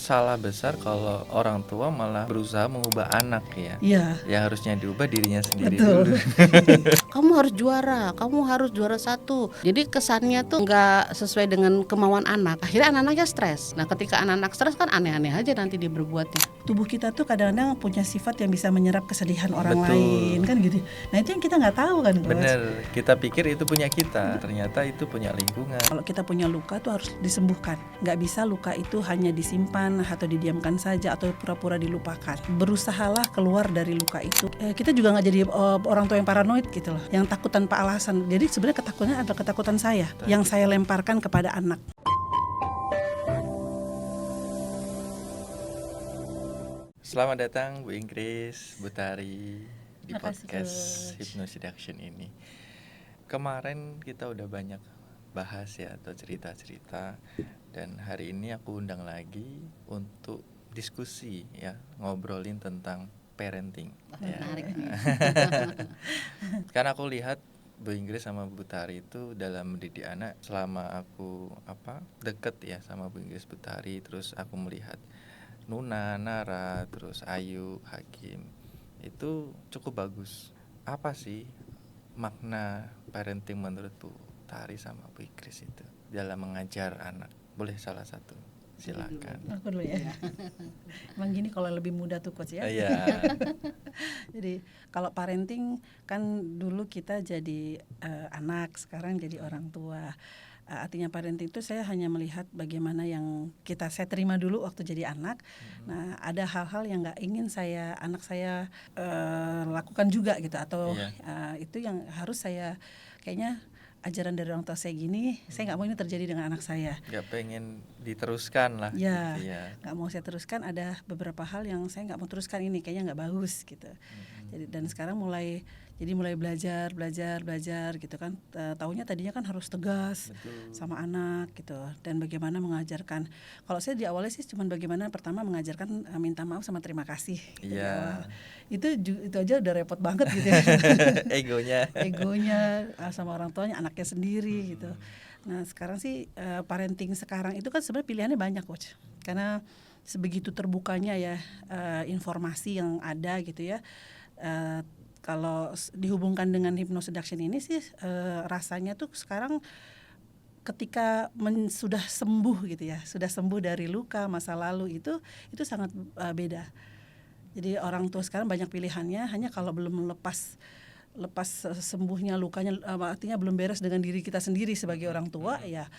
salah besar kalau orang tua malah berusaha mengubah anak ya. Iya. Yang harusnya diubah dirinya sendiri Betul. dulu. Kamu harus juara satu. Jadi kesannya tuh nggak sesuai dengan kemauan anak. Akhirnya anak-anaknya stres. Nah ketika anak-anak stres kan aneh-aneh aja nanti dia berbuatnya. Tubuh kita tuh kadang-kadang punya sifat yang bisa menyerap kesedihan orang Betul. lain kan gitu. Nah itu yang kita nggak tahu kan, Coach. Bener, kita pikir itu punya kita, ternyata itu punya lingkungan. Kalau kita punya luka tuh harus disembuhkan. Nggak bisa luka itu hanya disimpan atau didiamkan saja atau pura-pura dilupakan. Berusahalah keluar dari luka itu. Kita juga nggak jadi orang tua yang paranoid gitu loh, yang takut tanpa alasan. Jadi sebenarnya ketakutannya adalah ketakutan saya yang saya lemparkan kepada anak. Selamat datang Bu Inggris, Bu Tari di Makasih, podcast Coach. Hypnoseduction ini. Kemarin kita udah banyak bahas ya atau cerita-cerita, dan hari ini aku undang lagi untuk diskusi ya, ngobrolin tentang parenting. Ya. Menarik nih. Karena aku lihat Bu Inggris sama Bu Tari itu dalam mendidik anak, selama aku deket ya sama Bu Inggris, Bu Tari, terus aku melihat Nuna, Nara, terus Ayu, Hakim, itu cukup bagus. Apa sih makna parenting menurut Bu Tari sama Bu Inggris itu dalam mengajar anak? Boleh salah satu, silakan. Aku dulu ya. Emang gini kalau lebih muda tuh, Coach ya. Iya. Jadi kalau parenting kan dulu kita jadi anak, sekarang jadi orang tua. Artinya parenting itu saya hanya melihat bagaimana yang saya terima dulu waktu jadi anak. Nah ada hal-hal yang nggak ingin anak saya lakukan juga gitu, atau itu yang harus saya kayaknya ajaran dari orang tua saya gini, saya nggak mau ini terjadi dengan anak saya. Nggak pengen diteruskan lah. Ya, gitu ya. nggak mau saya teruskan. Ada beberapa hal yang saya nggak mau teruskan, ini kayaknya nggak bagus gitu. Jadi dan sekarang mulai belajar gitu kan. Taunya tadinya kan harus tegas. Betul. Sama anak gitu, dan bagaimana mengajarkan. Kalau saya di awalnya sih cuma bagaimana pertama mengajarkan minta maaf sama terima kasih. Iya. Itu aja udah repot banget gitu ya. Egonya sama orang tuanya, anaknya sendiri gitu. Nah sekarang sih parenting sekarang itu kan sebenarnya pilihannya banyak, Coach, karena sebegitu terbukanya ya informasi yang ada gitu ya. Kalau dihubungkan dengan hypnoseduction ini sih rasanya tuh sekarang ketika sudah sembuh gitu ya, sudah sembuh dari luka masa lalu itu sangat beda. Jadi orang tua sekarang banyak pilihannya, hanya kalau belum lepas sembuhnya lukanya, artinya belum beres dengan diri kita sendiri sebagai orang tua ya,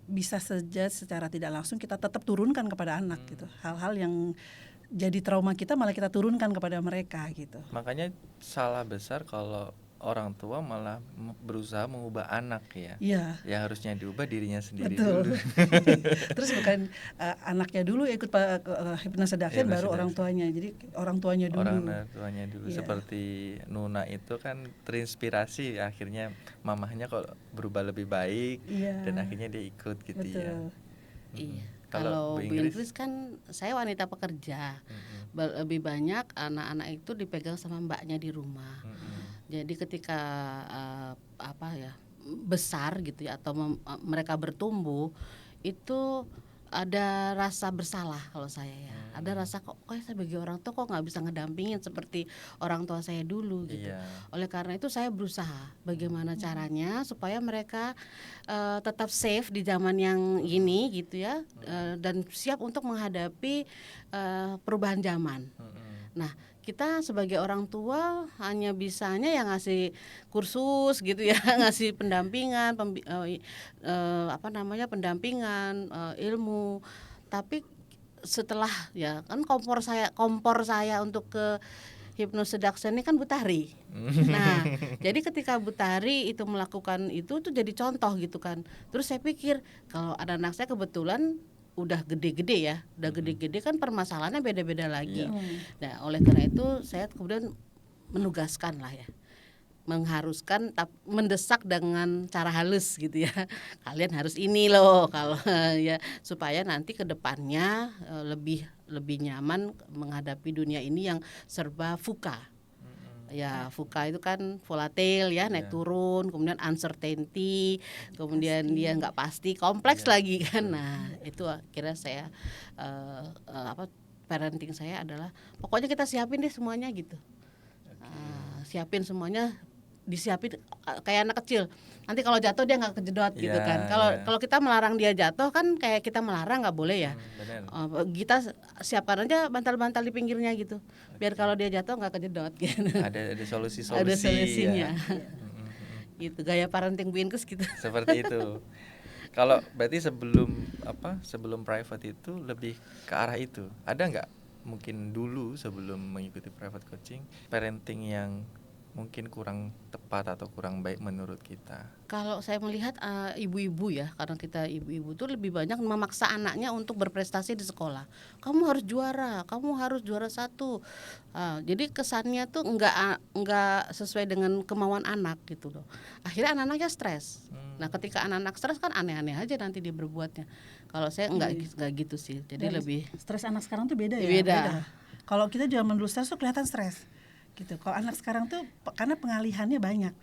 bisa saja secara tidak langsung kita tetap turunkan kepada anak gitu. Hal-hal yang jadi trauma kita malah kita turunkan kepada mereka gitu. Makanya salah besar kalau orang tua malah berusaha mengubah anak ya. Iya. Yang harusnya diubah dirinya sendiri. Betul. Dulu. Terus bukan anaknya dulu ikut hypnoseduction baru orang tuanya. Jadi orang tuanya dulu. Yeah. Seperti Nuna itu kan terinspirasi, akhirnya mamahnya kok berubah lebih baik. Yeah. Dan akhirnya dia ikut gitu. Betul. Ya. Iya. Kalau Bu Inggris kan saya wanita pekerja. Lebih banyak anak-anak itu dipegang sama mbaknya di rumah. Jadi ketika besar gitu ya, atau mereka bertumbuh, itu ada rasa bersalah kalau saya ya. Ada rasa kok saya sebagai orang tua kok nggak bisa ngedampingin seperti orang tua saya dulu gitu. Oleh karena itu saya berusaha bagaimana caranya supaya mereka tetap safe di zaman yang ini gitu ya, dan siap untuk menghadapi perubahan zaman. Nah kita sebagai orang tua hanya bisanya yang ngasih kursus gitu ya, ngasih pendampingan, ilmu. Tapi setelah ya kan kompor saya untuk ke hypnoseduction ini kan Bu Tari. Nah, jadi ketika Bu Tari itu melakukan itu tuh jadi contoh gitu kan. Terus saya pikir kalau ada anak saya kebetulan udah gede-gede kan permasalahannya beda-beda lagi. Nah, oleh karena itu saya kemudian menugaskan lah ya, mengharuskan, mendesak dengan cara halus gitu ya. Kalian harus ini loh kalau ya, supaya nanti ke depannya lebih nyaman menghadapi dunia ini yang serba VUCA. Ya VUCA itu kan volatil ya, naik turun, kemudian uncertainty, kemudian dia nggak pasti, kompleks lagi kan. Nah itu akhirnya saya parenting saya adalah pokoknya kita siapin deh semuanya gitu. Siapin semuanya, disiapin kayak anak kecil. Nanti kalau jatuh dia nggak kejedot gitu kan. Kalau kita melarang dia jatuh kan kayak kita melarang, nggak boleh ya. Kita siapkan aja bantal-bantal di pinggirnya gitu. Biar kalau dia jatuh nggak kejedot gitu. Ada solusi-solusi. Ada solusinya. Ya. Gitu gaya parenting Bu Inkes gitu. Seperti itu. Kalau berarti sebelum private itu lebih ke arah itu. Ada nggak mungkin dulu sebelum mengikuti private coaching parenting yang mungkin kurang tepat atau kurang baik menurut kita? Kalau saya melihat ibu-ibu ya, karena kita ibu-ibu tuh lebih banyak memaksa anaknya untuk berprestasi di sekolah. Kamu harus juara 1. Jadi kesannya tuh nggak sesuai dengan kemauan anak gitu loh. Akhirnya anak-anaknya stres. Nah ketika anak-anak stres kan aneh-aneh aja nanti dia berbuatnya. Kalau saya nggak gitu sih. Jadi lebih stres anak sekarang tuh beda ya. Beda. Kalau kita zaman dulu stres tuh kelihatan stres gitu. Kalau anak sekarang tuh karena pengalihannya banyak.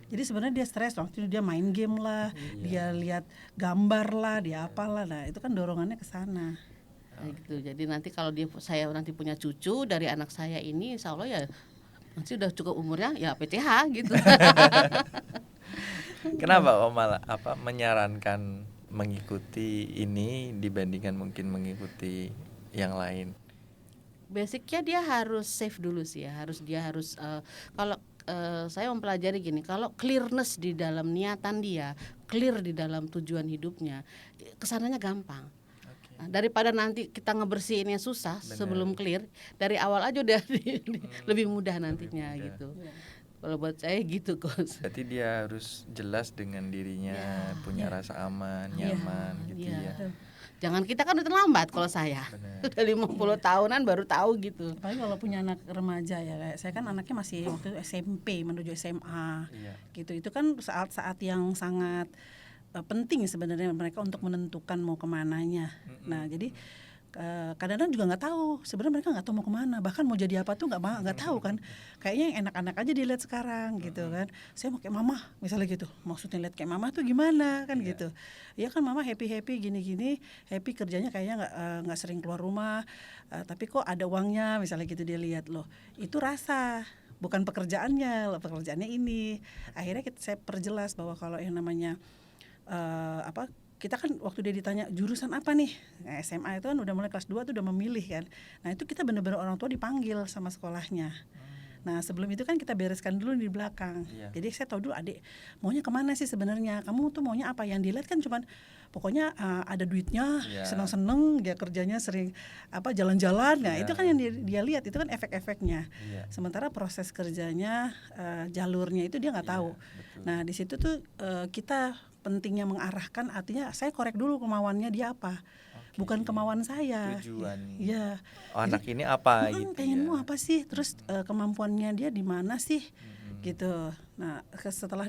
Jadi sebenarnya dia stres waktu itu dia main game lah, dia lihat gambar lah, dia apalah. Nah, itu kan dorongannya ke sana. Gitu. Jadi nanti kalau saya nanti punya cucu dari anak saya ini, insya Allah ya nanti udah cukup umurnya ya PCH gitu. Kenapa Om malah menyarankan mengikuti ini dibandingkan mungkin mengikuti yang lain? Basicnya dia harus safe dulu sih ya, dia harus kalau saya mempelajari gini, kalau clearness di dalam niatan dia, clear di dalam tujuan hidupnya, kesananya gampang. Nah, daripada nanti kita ngebersihinnya susah. Sebelum clear, dari awal aja udah lebih mudah nantinya gitu. Kalau buat saya gitu Coach. Berarti dia harus jelas dengan dirinya, punya rasa aman, nyaman gitu ya. Jangan kita kan udah terlambat kalau saya. Udah 50 tahunan baru tahu gitu. Apalagi kalau punya anak remaja ya, kayak saya kan anaknya masih waktu itu SMP menuju SMA. Gitu. Itu kan saat-saat yang sangat penting sebenarnya mereka untuk menentukan mau kemananya. Nah, jadi kadang-kadang juga nggak tahu sebenarnya mereka nggak tahu mau kemana, bahkan mau jadi apa tuh nggak tahu kan. Kayaknya yang enak-enak aja dilihat sekarang gitu kan. Saya mau kayak mama misalnya gitu, maksudnya lihat kayak mama tuh gimana kan gitu ya kan. Mama happy gini happy kerjanya kayaknya nggak sering keluar rumah, tapi kok ada uangnya misalnya gitu. Dia lihat loh itu rasa, bukan pekerjaannya ini. Akhirnya saya perjelas bahwa kalau yang namanya kita kan waktu dia ditanya jurusan apa nih, nah, SMA itu kan udah mulai kelas 2 tuh udah memilih kan. Nah itu kita benar-benar orang tua dipanggil sama sekolahnya. Nah sebelum itu kan kita bereskan dulu di belakang. Jadi saya tahu dulu adik maunya kemana sih sebenarnya, kamu tuh maunya apa. Yang dilihat kan cuman pokoknya ada duitnya, seneng-seneng, dia kerjanya sering jalan-jalan. Nah itu kan yang dia lihat, itu kan efek-efeknya. Sementara proses kerjanya, jalurnya itu dia nggak tahu. Nah di situ tuh kita pentingnya mengarahkan, artinya saya korek dulu kemauannya dia apa, bukan kemauan saya. Tujuan. Iya. Anak ini apa gitu. Pengenmu apa sih? Terus kemampuannya dia di mana sih? Gitu. Nah, setelah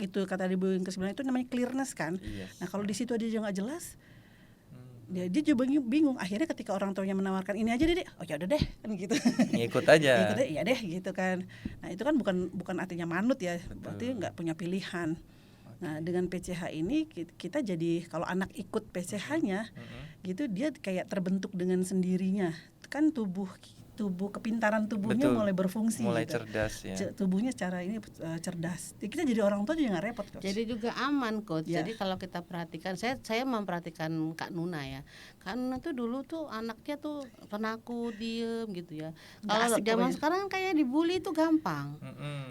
itu kata Ibu Inkes bilang itu namanya clearness kan. Nah, kalau di situ dia nggak jelas, dia juga bingung. Akhirnya ketika orang tuanya menawarkan ini aja deh, oh ya udah deh kan gitu. Ngikut aja. Ikut deh, iya deh gitu kan. Nah, itu kan bukan artinya manut ya. Berarti nggak punya pilihan. Nah dengan PCH ini kita jadi kalau anak ikut PCH-nya gitu dia kayak terbentuk dengan sendirinya kan, tubuh kepintaran tubuhnya mulai berfungsi, mulai gitu. Cerdas ya. Tubuhnya secara ini cerdas. Jadi kita jadi orang tua juga nggak repot Coach. Jadi juga aman Coach. Jadi kalau kita perhatikan, saya memperhatikan Kak Nuna ya. Kak Nuna tuh dulu tuh anaknya tuh penakut, diem gitu ya. Kalau zaman sekarang kayak dibully itu gampang.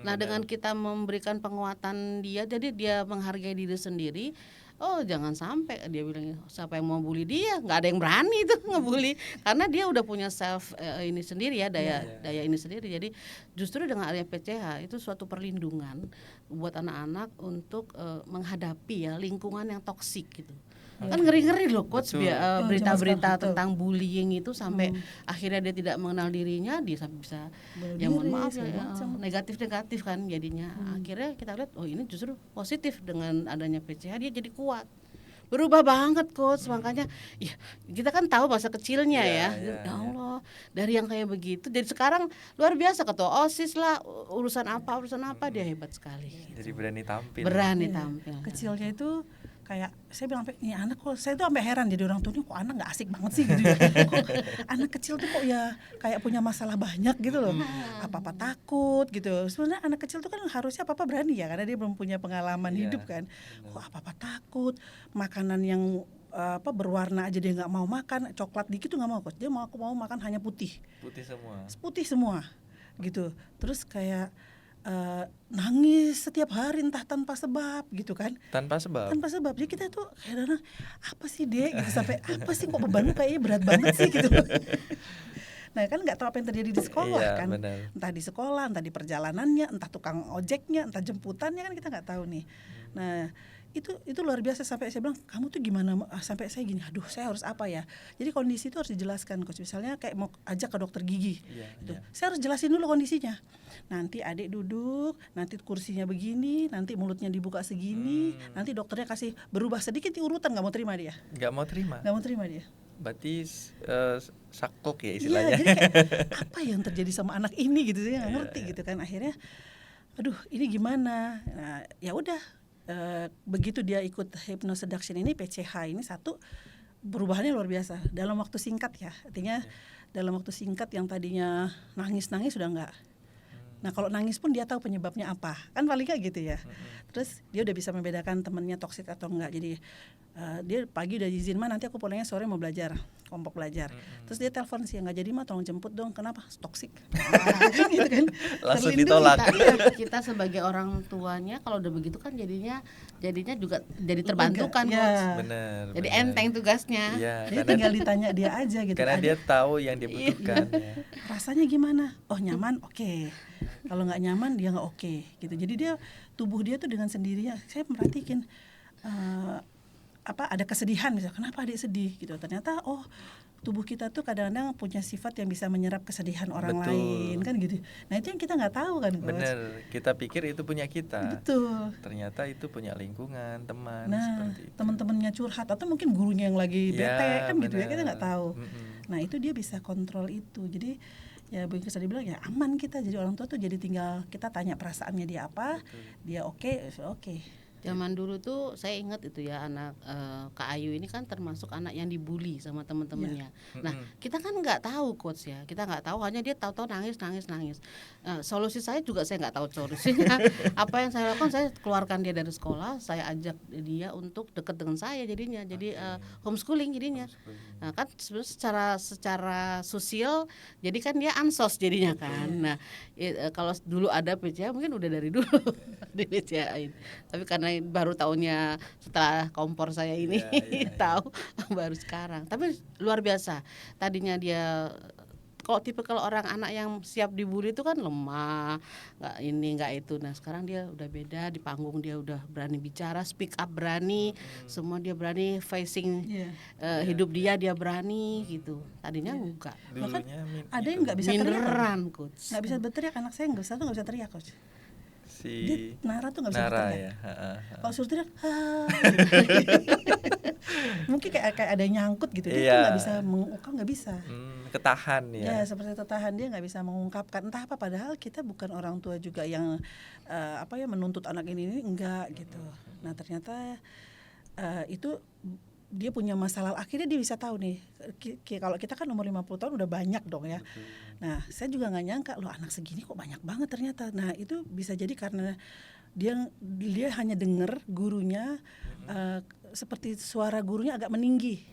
Nah dengan kita memberikan penguatan dia, jadi dia menghargai diri sendiri. Oh jangan sampai dia bilang siapa yang mau bully dia, nggak ada yang berani tuh ngebully karena dia udah punya self ini sendiri ya, daya ini sendiri. Jadi justru dengan adanya PCH itu suatu perlindungan buat anak-anak untuk menghadapi ya lingkungan yang toksik gitu. Kan ngeri-ngeri loh Coach, berita-berita tentang bullying itu sampai akhirnya dia tidak mengenal dirinya, dia bisa ya mohon maaf ya, negatif kan jadinya. Akhirnya kita lihat oh ini justru positif dengan adanya PCH, dia jadi kuat. Berubah banget coach, makanya ya kita kan tahu masa kecilnya Iya, ya. iya, Ya Allah, dari yang kayak begitu jadi sekarang luar biasa, ketua OSIS lah, urusan apa dia hebat sekali. Jadi berani tampil. Berani Iya. tampil. Kecilnya itu kayak saya bilang sampai ini anak kok, saya tuh sampai heran jadi orang tuanya, kok anak nggak asik banget sih gitu ya. Kok anak kecil tuh kok ya kayak punya masalah banyak gitu loh, apa-apa takut gitu. Sebenarnya anak kecil tuh kan harusnya apa-apa berani ya, karena dia belum punya pengalaman Iya, hidup kan. Kok apa-apa takut, makanan yang berwarna aja dia nggak mau makan, coklat dikit tuh nggak mau, dia mau makan hanya putih Putih semua. semua gitu. Terus kayak nangis setiap hari entah tanpa sebab gitu kan, Tanpa sebab. jadi kita tuh kadang apa sih dek gitu, sampai apa sih kok bebanmu kayaknya berat banget sih gitu. Nah kan nggak tahu apa yang terjadi di sekolah Iya, kan, benar. entah di sekolah, entah di perjalanannya, entah tukang ojeknya, entah jemputannya, kan kita nggak tahu nih. Nah itu luar biasa, sampai saya bilang kamu tuh gimana, sampai saya gini, aduh saya harus apa ya. Jadi kondisi itu harus dijelaskan coach, misalnya kayak mau ajak ke dokter gigi Iya, gitu. iya. Saya harus jelasin dulu kondisinya, nanti adik duduk, nanti kursinya begini, nanti mulutnya dibuka segini, nanti dokternya kasih berubah sedikit di urutan, nggak mau terima dia, Nggak mau terima. nggak mau terima dia. Berarti saklek ya Iya, istilahnya. jadi kayak apa yang terjadi sama anak ini gitu, saya nggak ngerti gitu kan. Akhirnya aduh ini gimana. Nah ya udah, begitu dia ikut hypnoseduction ini, PCH ini satu, perubahannya luar biasa dalam waktu singkat ya. Artinya dalam waktu singkat yang tadinya nangis sudah enggak. Nah kalau nangis pun dia tahu penyebabnya apa, kan paling nggak gitu ya. Terus dia udah bisa membedakan temennya toksik atau enggak. Jadi dia pagi udah izin, mah nanti aku pulangnya sore mau belajar, kelompok belajar. Terus dia telepon sih, nggak jadi mah tolong jemput dong, kenapa, toksik. Gitu kan. Langsung Terlindungi. ditolak. Kita sebagai orang tuanya kalau udah begitu kan jadinya juga jadi terbantu kan Ya. coach. Benar. Jadi benar. enteng tugasnya. Iya, Jadi karena tinggal ditanya dia aja gitu. karena dia tahu yang dia butuhkan. Ya. Rasanya gimana? Oh nyaman, oke. Kalau nggak nyaman dia nggak oke gitu. Jadi dia, tubuh dia tuh dengan sendirinya. Saya merhatiin ada kesedihan misalnya, kenapa adik sedih gitu. Ternyata oh tubuh kita tuh kadang-kadang punya sifat yang bisa menyerap kesedihan orang Betul. lain kan gitu. Nah itu yang kita nggak tahu kan coach. Benar, kita pikir itu punya kita. Betul. Ternyata itu punya lingkungan, teman, Nah seperti itu. teman-temannya curhat atau mungkin gurunya yang lagi Ya, bete kan gitu ya, benar. kita nggak tahu. Mm-mm. Nah itu dia bisa kontrol itu. Jadi ya Bu Ingrid tadi bilang ya aman kita, jadi orang tua tuh jadi tinggal kita tanya perasaannya dia apa, dia oke. Zaman dulu tuh saya ingat itu ya, anak Kak Ayu ini kan termasuk anak yang dibully sama teman-temannya. Nah kita kan nggak tahu coach ya, kita nggak tahu, hanya dia tahu-tahu nangis. Solusi saya juga saya nggak tahu solusinya. Apa yang saya lakukan, saya keluarkan dia dari sekolah, saya ajak dia untuk dekat dengan saya jadinya, jadi homeschooling jadinya. Nah kan sebenarnya secara sosial jadi kan dia ansos jadinya kan. Nah kalau dulu ada PCA mungkin udah dari dulu di PCA-in, tapi karena baru tahunnya setelah kompor saya ini tahu baru sekarang. Tapi luar biasa, tadinya dia kalau orang anak yang siap dibully itu kan lemah, nggak ini nggak itu. Nah sekarang dia udah beda, di panggung dia udah berani bicara, speak up berani, semua dia berani facing hidup dia berani gitu. Tadinya enggak. Dulunya Ada yang nggak bisa teriak, Beneran coach. nggak bisa berteriak. Anak saya nggak bisa teriak coach. si Dia Nara tuh nggak bisa Nara berteriak. ya. Kalau suruh teriak, mungkin kayak ada yang nyangkut gitu. Dia Iya. tuh nggak bisa mengungkap, nggak bisa. Ketahan Ya ya. seperti tertahan, dia nggak bisa mengungkapkan entah apa. Padahal kita bukan orang tua juga yang menuntut anak ini enggak gitu. Nah ternyata itu dia punya masalah, akhirnya dia bisa tahu nih. Kalau kita kan umur 50 tahun udah banyak dong ya. Nah saya juga nggak nyangka loh anak segini kok banyak banget ternyata. Nah itu bisa jadi karena dia hanya dengar gurunya, seperti suara gurunya agak meninggi.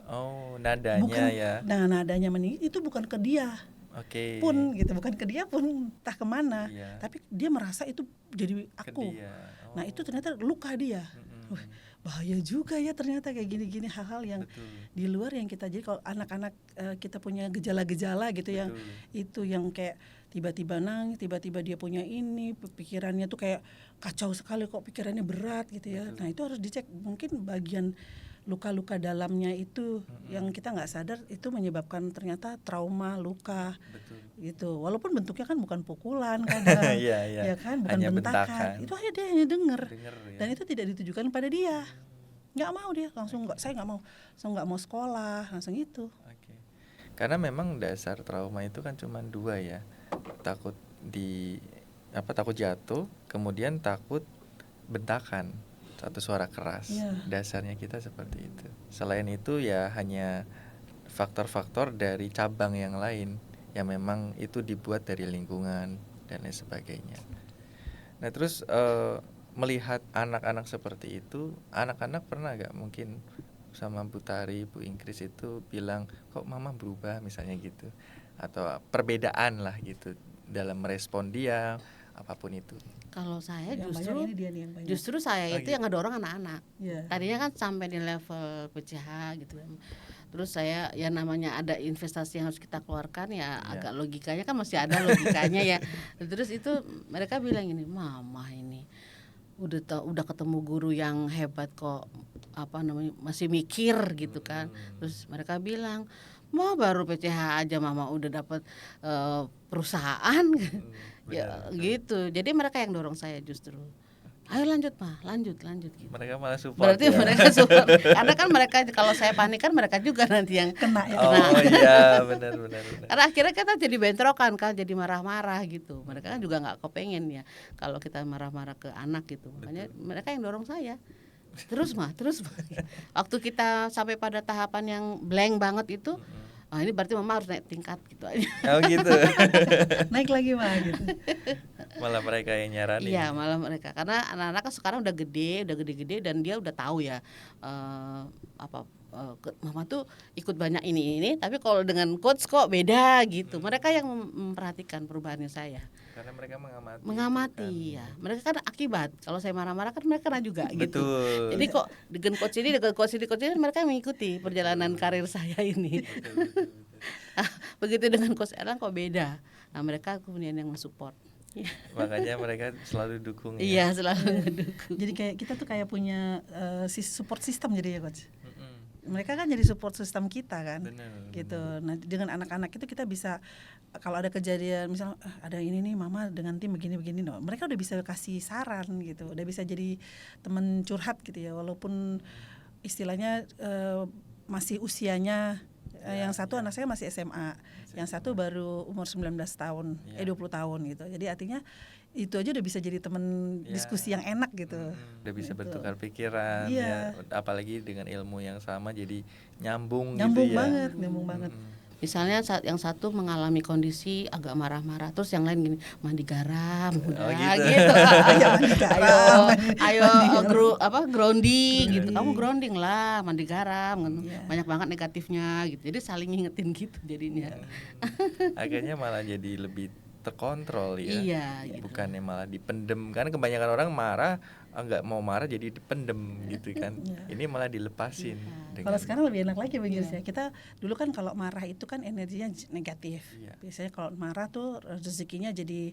Oh, nadanya Bukan, ya. nah nadanya meninggi itu bukan ke dia Oke. pun gitu, bukan ke dia pun entah kemana. Iya. Tapi dia merasa itu jadi Ke aku. dia. Nah itu ternyata luka dia. Wih, bahaya juga ya ternyata kayak gini-gini, hal-hal yang Betul. di luar yang kita, jadi kalau anak-anak kita punya gejala-gejala gitu yang itu yang kayak tiba-tiba nangis, tiba-tiba dia punya ini, pikirannya tuh kayak kacau sekali, kok pikirannya berat gitu ya. Nah itu harus dicek, mungkin bagian luka-luka dalamnya itu yang kita nggak sadar itu menyebabkan ternyata trauma, luka. Betul. Gitu. Walaupun bentuknya kan bukan pukulan kadang, Iya. ya kan, bukan Hanya bentakan. bentakan. Itu dia hanya dengar. Denger ya. Dan itu tidak ditujukan pada dia. nggak mau dia langsung nggak, saya nggak mau, langsung nggak mau sekolah langsung itu. Oke. Karena memang dasar trauma itu kan cuma dua ya, takut takut jatuh, kemudian takut bentakan, satu suara keras. Iya. Dasarnya kita seperti itu. Selain itu ya hanya faktor-faktor dari cabang yang lain yang memang itu dibuat dari lingkungan dan lain sebagainya. Nah terus melihat anak-anak seperti itu, anak-anak pernah gak mungkin sama Bu Tari, Bu Ingkris itu bilang kok mama berubah misalnya gitu, atau perbedaan lah gitu dalam merespon dia apapun itu. Kalau saya Yang justru banyak ini dia nih yang banyak. justru saya Oh, itu gitu. yang ngedorong anak-anak. Iya. Tadinya kan sampai di level PCH gitu kan. Terus saya ya namanya ada investasi yang harus kita keluarkan ya, Iya. agak logikanya kan masih ada logikanya ya. Terus itu mereka bilang ini, mama ini udah ketemu guru yang hebat kok, apa namanya, masih mikir gitu kan. Terus mereka bilang, mau baru PCH aja mama udah dapat perusahaan. Ya Benar. gitu. Jadi mereka yang dorong saya justru. Ayo lanjut mah, lanjut gitu. Mereka malah support. Berarti ya? mereka support. Karena kan mereka kalau saya panik kan mereka juga nanti yang Kena ya. Oh iya benar. karena akhirnya kita jadi bentrokan kan, jadi marah-marah gitu. Mereka kan juga nggak kepengen ya kalau kita marah-marah ke anak gitu. Makanya mereka yang dorong saya. Terus mah. Waktu kita sampai pada tahapan yang blank banget itu, ini berarti mama harus naik tingkat gitu aja. Oh gitu. Naik lagi mah gitu. Malah mereka yang nyaranin. Iya, malah mereka, karena anak-anak kan sekarang udah gede dan dia udah tahu ya mama tuh ikut banyak ini, tapi kalau dengan coach kok beda gitu. Mereka yang memperhatikan perubahannya saya. Karena mereka mengamati. Mengamati ya. Mereka kan akibat. Kalau saya marah-marah kan mereka kena juga gitu. Betul. Jadi kok dengan coach ini mereka mengikuti perjalanan karir saya ini. Betul. Begitu dengan coach Erlang kok beda. Nah, mereka kemudian yang mensupport. Makanya mereka selalu dukung ya. Iya, selalu ngedukung. Jadi kayak kita tuh kayak punya support system jadi ya coach. Mm-mm. Mereka kan jadi support system kita kan. Benar. Gitu. Nah, dengan anak-anak itu kita bisa, kalau ada kejadian misalnya ada ini nih mama dengan tim begini no, mereka udah bisa kasih saran gitu, udah bisa jadi teman curhat gitu ya, walaupun istilahnya masih usianya yang satu anak saya masih SMA, yang satu baru umur 19 tahun, 20 tahun gitu. Jadi artinya itu aja udah bisa jadi teman diskusi yang enak gitu. Udah bisa Gitu. bertukar pikiran Iya. ya, apalagi dengan ilmu yang sama jadi nyambung Nyambung gitu ya. nyambung banget. Misalnya saat yang satu mengalami kondisi agak marah-marah, terus yang lain gini, mandi garam, udah gitu. gitu. Ayo mandi garam, ayo grounding gitu. Kamu grounding lah, mandi garam. Banyak banget negatifnya gitu. Jadi saling ngingetin gitu jadinya. Akhirnya malah jadi lebih terkontrol ya. Iya, gitu. Bukannya malah dipendem. Karena kebanyakan orang marah, nggak mau marah jadi dipendem gitu kan. Ini malah dilepasin. Kalau sekarang lebih enak lagi begini ya. Kita dulu kan kalau marah itu kan energinya negatif. Iya. Biasanya kalau marah tuh rezekinya jadi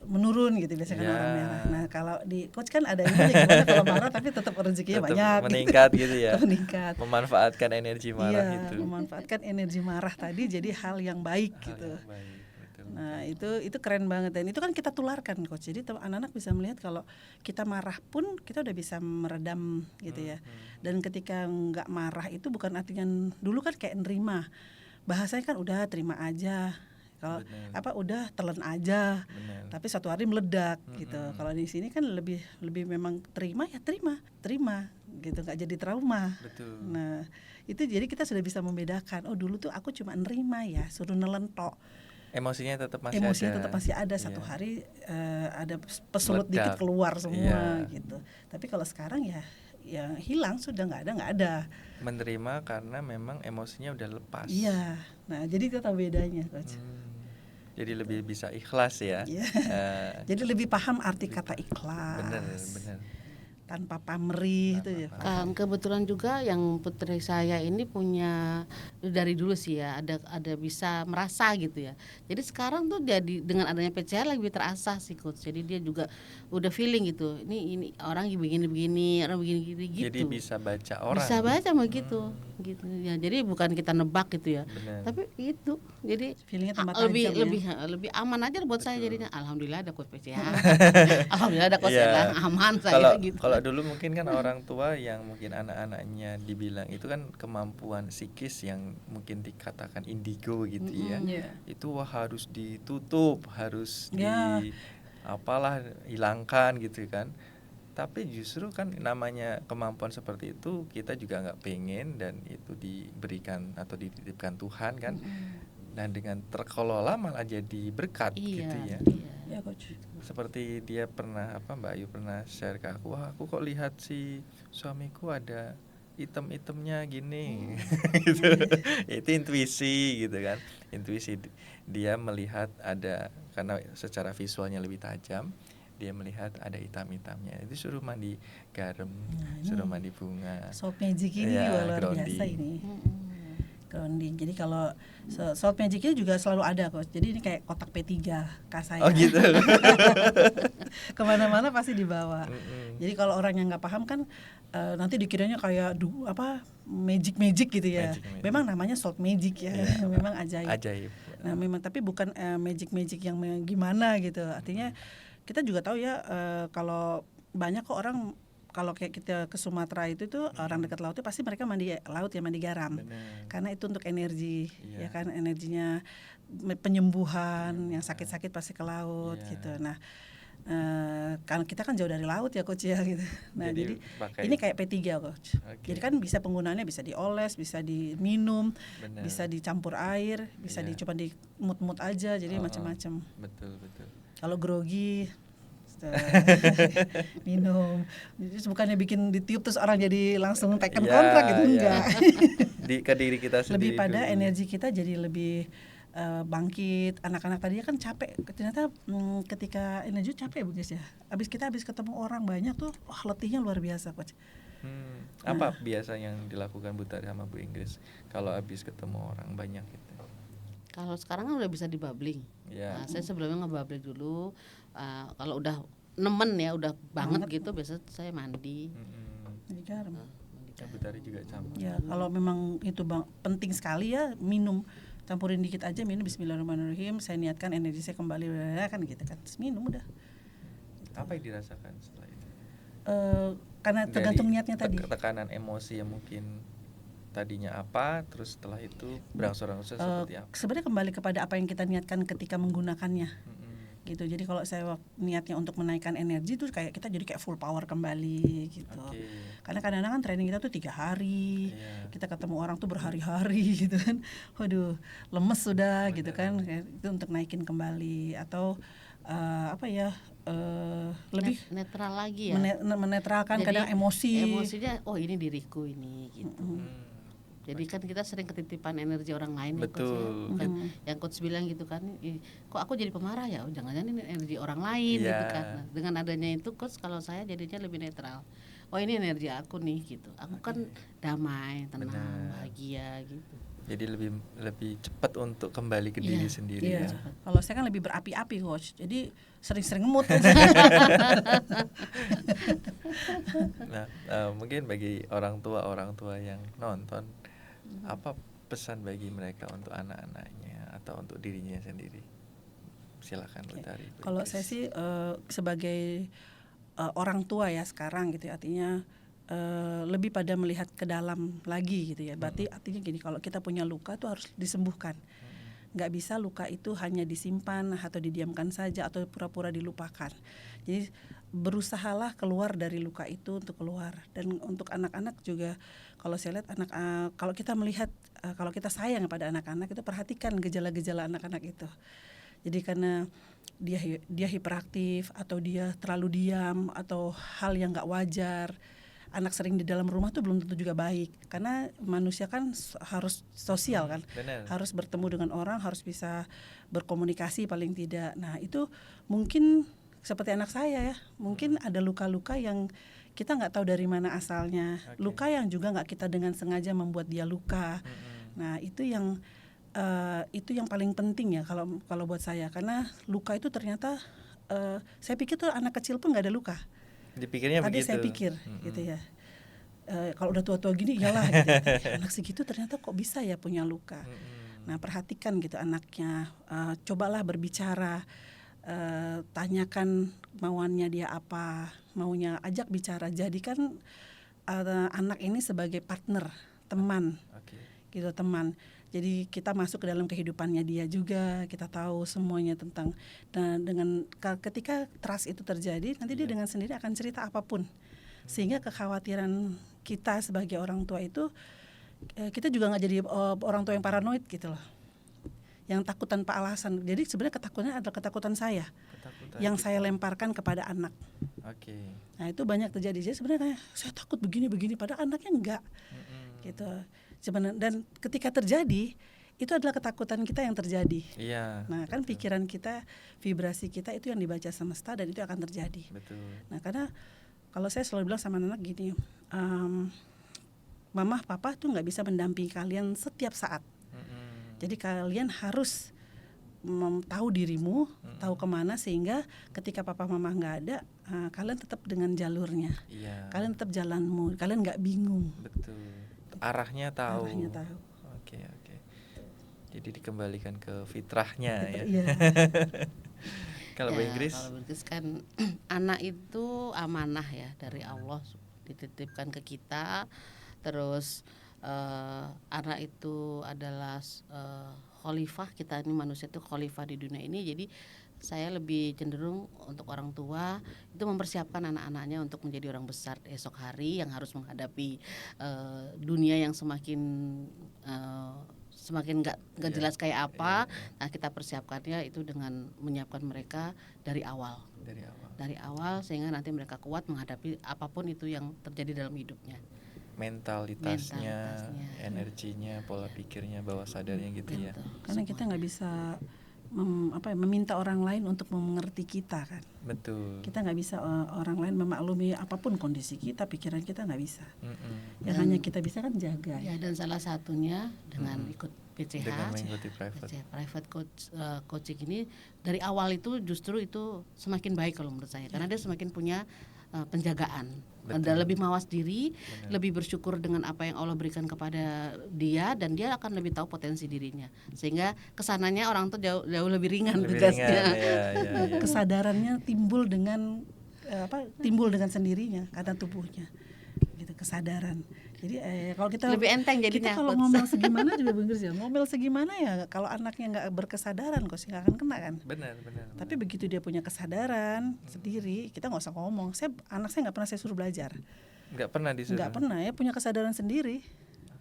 menurun gitu biasanya kan Iya. orang merah. Nah, kalau di coach kan ada ini gimana kalau marah tapi tetap rezekinya Tetap banyak. meningkat gitu ya. Meningkat. Memanfaatkan energi marah Iya, itu. memanfaatkan energi marah tadi jadi hal yang baik gitu. Baik, betul. Nah, itu keren banget dan itu kan kita tularkan coach. Jadi anak-anak bisa melihat kalau kita marah pun kita udah bisa meredam gitu ya. Dan ketika nggak marah itu bukan artinya dulu kan kayak nerima. Bahasanya kan udah terima aja. Kalau udah telan aja. Benar. Tapi suatu hari meledak gitu. Kalau di sini kan lebih memang terima gitu, nggak jadi trauma. Betul. Nah, itu jadi kita sudah bisa membedakan. Oh, dulu tuh aku cuma nerima ya, suruh nelen tok. Emosinya tetap masih Emosinya ada. tetap masih ada. Satu Iya. hari ada pesulut Meledak. dikit keluar semua Iya. gitu. Tapi kalau sekarang ya hilang, sudah nggak ada. Menerima karena memang emosinya udah lepas. Iya. Nah, jadi kita tahu bedanya, coach. Jadi lebih bisa ikhlas ya. Iya. Eh, Jadi lebih paham arti kata ikhlas. benar. Tanpa pamrih itu ya. Kebetulan juga yang putri saya ini punya dari dulu sih ya ada bisa merasa gitu ya. Jadi sekarang tuh jadi dengan adanya PCH lebih terasa sih coach. Jadi dia juga udah feeling gitu. Ini orang begini, orang begini gitu. Jadi bisa baca orang. Bisa baca begitu gitu ya. Jadi bukan kita nebak gitu ya. Benar. Tapi itu. Jadi Feelingnya tambah lebih tajam lebih aman aja buat saya jadinya. Alhamdulillah ada coach PCH. Alhamdulillah ada coach Iya. Erlang, aman saya Kalau gitu. kalau Kalau dulu mungkin kan orang tua yang mungkin anak-anaknya dibilang itu kan kemampuan psikis yang mungkin dikatakan indigo gitu ya. Iya. Itu wah harus ditutup, harus Ya. apalah hilangkan gitu kan. Tapi justru kan namanya kemampuan seperti itu kita juga nggak pengen, dan itu diberikan atau dititipkan Tuhan kan. Dan dengan terkelola malah jadi berkat gitu ya. Ya coach. Seperti dia pernah Mbak Ayu pernah share ke aku, wah aku kok lihat si suamiku ada item-itemnya gini. Gitu. Itu intuisi gitu kan. Intuisi dia melihat ada, karena secara visualnya lebih tajam, dia melihat ada hitam-hitamnya. Itu suruh mandi garam, suruh mandi bunga. Salt magic ini Ya, luar grounding. biasa ini. Grounding. Jadi kalau salt magicnya juga selalu ada coach. Jadi ini kayak kotak P3 kak saya. Oh gitu. Kemana-mana pasti dibawa. Mm-mm. Jadi kalau orang yang nggak paham kan nanti dikiranya kayak magic gitu ya. Magic. Memang namanya salt magic ya. Iya. Memang ajaib. Ajaib. Nah memang, tapi bukan magic yang gimana gitu. Artinya kita juga tahu ya, kalau banyak kok orang kalau kayak kita ke Sumatera itu tuh orang dekat laut itu pasti mereka mandi laut ya, mandi garam. Benar. Karena itu untuk energi, Iya. ya kan, energinya penyembuhan, yang sakit-sakit pasti ke laut Iya. gitu. Nah, karena kita kan jauh dari laut ya coach ya gitu. Nah, jadi pakai- ini kayak P3 coach. Oke. Jadi kan bisa penggunaannya bisa dioles, bisa diminum, Benar. bisa dicampur air, bisa Iya. cuma dimut-mut aja, jadi macam-macam. Betul. Kalau grogi minum, jadi bukannya bikin ditiup terus orang jadi langsung taken Ya, kontrak gitu, ya. enggak. Ke diri kita Lebih sendiri pada dulu. energi kita jadi lebih bangkit. Anak-anak tadinya kan capek, ternyata ketika energi capek Bu Gis ya. Habis ketemu orang banyak tuh, wah letihnya luar biasa coach. Apa biasa yang dilakukan Bu Tari sama Bu Inggris kalau habis ketemu orang banyak gitu? Kalau sekarang kan udah bisa dibubbling. Ya. Nah, saya sebelumnya ngebubbling dulu. Kalau udah nemen ya, udah banget gitu, biasa saya mandi. Jadi garam. Mandi Ya, Bu Tari juga sama. Ya kalau memang itu penting sekali ya, minum, campurin dikit aja, minum Bismillahirrahmanirrahim, saya niatkan energi saya kembali, kan gitu kan, terus minum udah. Apa yang dirasakan setelah itu? Karena tergantung Dari niatnya tadi. tekanan emosi yang mungkin tadinya apa, terus setelah itu berangsur-angsur seperti apa? Sebenarnya kembali kepada apa yang kita niatkan ketika menggunakannya. Mm-mm. Gitu. Jadi kalau saya niatnya untuk menaikkan energi tuh kayak kita jadi kayak full power kembali gitu. Oke. Karena kadang-kadang kan training kita tuh 3 hari, Iya. kita ketemu orang tuh berhari-hari gitu kan. Waduh, lemes sudah gitu kan. Itu untuk naikin kembali atau lebih netral lagi ya. menetralkan Jadi, kadang emosi. Emosinya, oh ini diriku ini gitu. Jadi kan kita sering ketitipan energi orang lain ya, Coach, ya. Betul. Kan yang coach bilang gitu kan, kok aku jadi pemarah ya? Oh, jangan-jangan ini energi orang lain Iya. gitu kan. Nah, dengan adanya itu coach, kalau saya jadinya lebih netral. Oh ini energi aku nih gitu. Aku kan damai, tenang, Benar. bahagia gitu. Jadi lebih cepat untuk kembali ke diri sendiri Iya. ya. Kalau saya kan lebih berapi-api coach. Jadi sering-sering ngemut. Nah, mungkin bagi orang tua yang nonton, apa pesan bagi mereka untuk anak-anaknya atau untuk dirinya sendiri? Silakan Bu Tari. Bu Kalau Inggris. saya sih sebagai orang tua ya sekarang gitu ya, artinya lebih pada melihat ke dalam lagi gitu ya. Berarti artinya gini, kalau kita punya luka tuh harus disembuhkan. Nggak bisa luka itu hanya disimpan atau didiamkan saja atau pura-pura dilupakan. Jadi berusahalah keluar dari luka itu untuk keluar. Dan untuk anak-anak juga, kalau saya lihat kalau kita melihat, kalau kita sayang pada anak-anak itu, perhatikan gejala-gejala anak-anak itu. Jadi karena dia hiperaktif atau dia terlalu diam atau hal yang nggak wajar, anak sering di dalam rumah tuh belum tentu juga baik, karena manusia kan harus sosial kan. Benar. Harus bertemu dengan orang, harus bisa berkomunikasi paling tidak. Nah itu mungkin seperti anak saya ya, mungkin ada luka-luka yang kita nggak tahu dari mana asalnya. Luka yang juga nggak kita dengan sengaja membuat dia luka. Nah itu yang paling penting ya kalau buat saya, karena luka itu ternyata saya pikir tuh anak kecil pun nggak ada luka. Dipikirnya Tadi begitu. saya pikir gitu ya. Kalau udah tua-tua gini iyalah gitu. Anak segitu ternyata kok bisa ya punya luka. Nah perhatikan gitu anaknya, cobalah berbicara, tanyakan mauannya dia apa, maunya ajak bicara, jadikan anak ini sebagai partner, teman Oke. gitu, teman. Jadi kita masuk ke dalam kehidupannya dia juga, kita tahu semuanya tentang, dan dengan ketika trust itu terjadi, nanti dia Iya. dengan sendiri akan cerita apapun, sehingga kekhawatiran kita sebagai orang tua itu, kita juga nggak jadi orang tua yang paranoid gitu loh, yang takut tanpa alasan. Jadi sebenarnya ketakutannya adalah ketakutan saya Ketakutan yang kita. saya lemparkan kepada anak. Oke. Nah itu banyak terjadi. Jadi sebenarnya saya takut begini padahal anaknya enggak gitu. Sebenarnya, dan ketika terjadi itu adalah ketakutan kita yang terjadi. Iya. Nah kan betul. pikiran kita, vibrasi kita itu yang dibaca semesta, dan itu akan terjadi. Betul. Nah karena kalau saya selalu bilang sama anak gini, mama papa tuh nggak bisa mendampingi kalian setiap saat. Jadi kalian harus tahu dirimu, tahu kemana, sehingga ketika papa mama nggak ada, kalian tetap dengan jalurnya, Iya. kalian tetap jalanmu, kalian nggak bingung. Betul. Arahnya tahu. Arahnya tahu. Oke. Jadi dikembalikan ke fitrahnya ya. Iya. Kalau bahasa Inggris, Kalau Inggris kan anak itu amanah ya dari Allah, dititipkan ke kita. Terus anak itu adalah khalifah, kita ini manusia itu khalifah di dunia ini. Jadi saya lebih cenderung untuk orang tua itu mempersiapkan anak-anaknya untuk menjadi orang besar esok hari yang harus menghadapi dunia yang semakin nggak Iya. jelas kayak apa. Iya. Nah kita persiapkannya itu dengan menyiapkan mereka dari awal dari awal. sehingga nanti mereka kuat menghadapi apapun itu yang terjadi dalam hidupnya. Mentalitasnya, Mentalitasnya. energinya, pola pikirnya, bawah sadarnya gitu ya. Betul. Karena kita nggak bisa meminta orang lain untuk mengerti kita kan. Betul. Kita nggak bisa orang lain memaklumi apapun kondisi kita, pikiran kita nggak bisa. Yang Dan- hanya kita bisa kan jaga. Ya, dan salah satunya dengan ikut PCH, Dengan mengikuti private. private coaching ini dari awal itu justru itu semakin baik kalau menurut saya, karena dia semakin punya penjagaan. Betul. Dan lebih mawas diri, Benar. lebih bersyukur dengan apa yang Allah berikan kepada dia, dan dia akan lebih tahu potensi dirinya, sehingga kesananya orang tuh jauh lebih ringan Lebih tugasnya. ringan, ya. Kesadarannya timbul dengan timbul dengan sendirinya karena tubuhnya. Gitu, kesadaran. Jadi kalau kita Lebih enteng kita jadinya. kalau ngomel segimana juga Bung Gris ya, ngomel segimana ya, kalau anaknya nggak berkesadaran kok sih nggak akan kena kan. Benar. Tapi begitu dia punya kesadaran sendiri, kita nggak usah ngomong. Anak saya nggak pernah saya suruh belajar, Nggak pernah disuruh. nggak pernah ya, punya kesadaran sendiri.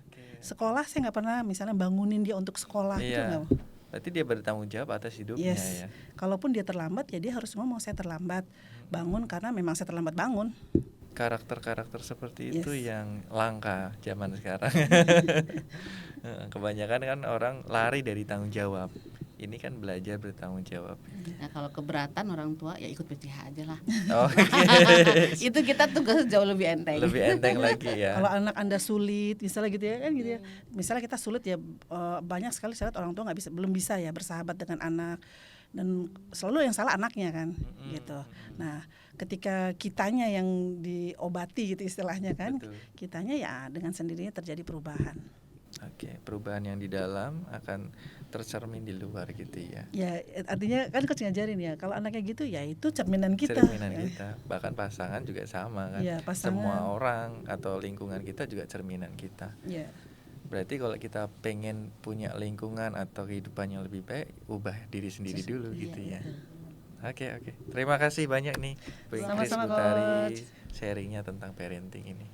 Oke. Sekolah saya nggak pernah misalnya bangunin dia untuk sekolah gitu Iya. nggak. Berarti dia bertanggung jawab atas hidupnya Yes. ya. Kalaupun dia terlambat ya dia harus ngomong saya terlambat bangun karena memang saya terlambat bangun. Karakter-karakter seperti itu Yes. yang langka zaman sekarang. Kebanyakan kan orang lari dari tanggung jawab. Ini kan belajar bertanggung jawab. Nah kalau keberatan orang tua ya ikut PCH aja lah. Oke. Itu kita tugas jauh lebih enteng. Lebih enteng lagi ya. Kalau anak Anda sulit misalnya gitu ya kan gitu ya. Misalnya kita sulit ya, banyak sekali saya lihat orang tua belum bisa ya bersahabat dengan anak, dan selalu yang salah anaknya kan gitu. Nah, ketika kitanya yang diobati gitu istilahnya kan, Betul. kitanya ya dengan sendirinya terjadi perubahan. Oke, perubahan yang di dalam akan tercermin di luar gitu ya. Ya artinya kan coach ngajarin ya, kalau anaknya gitu ya itu cerminan kita. Cerminan kita, bahkan pasangan juga sama kan. Iya, pasangan. Semua orang atau lingkungan kita juga cerminan kita. Ya. Berarti kalau kita pengen punya lingkungan atau kehidupan yang lebih baik, ubah diri sendiri dulu gitu ya. Oke. Terima kasih banyak nih Bu Ingrid Sama-sama, Butari Coach. sharingnya tentang parenting ini.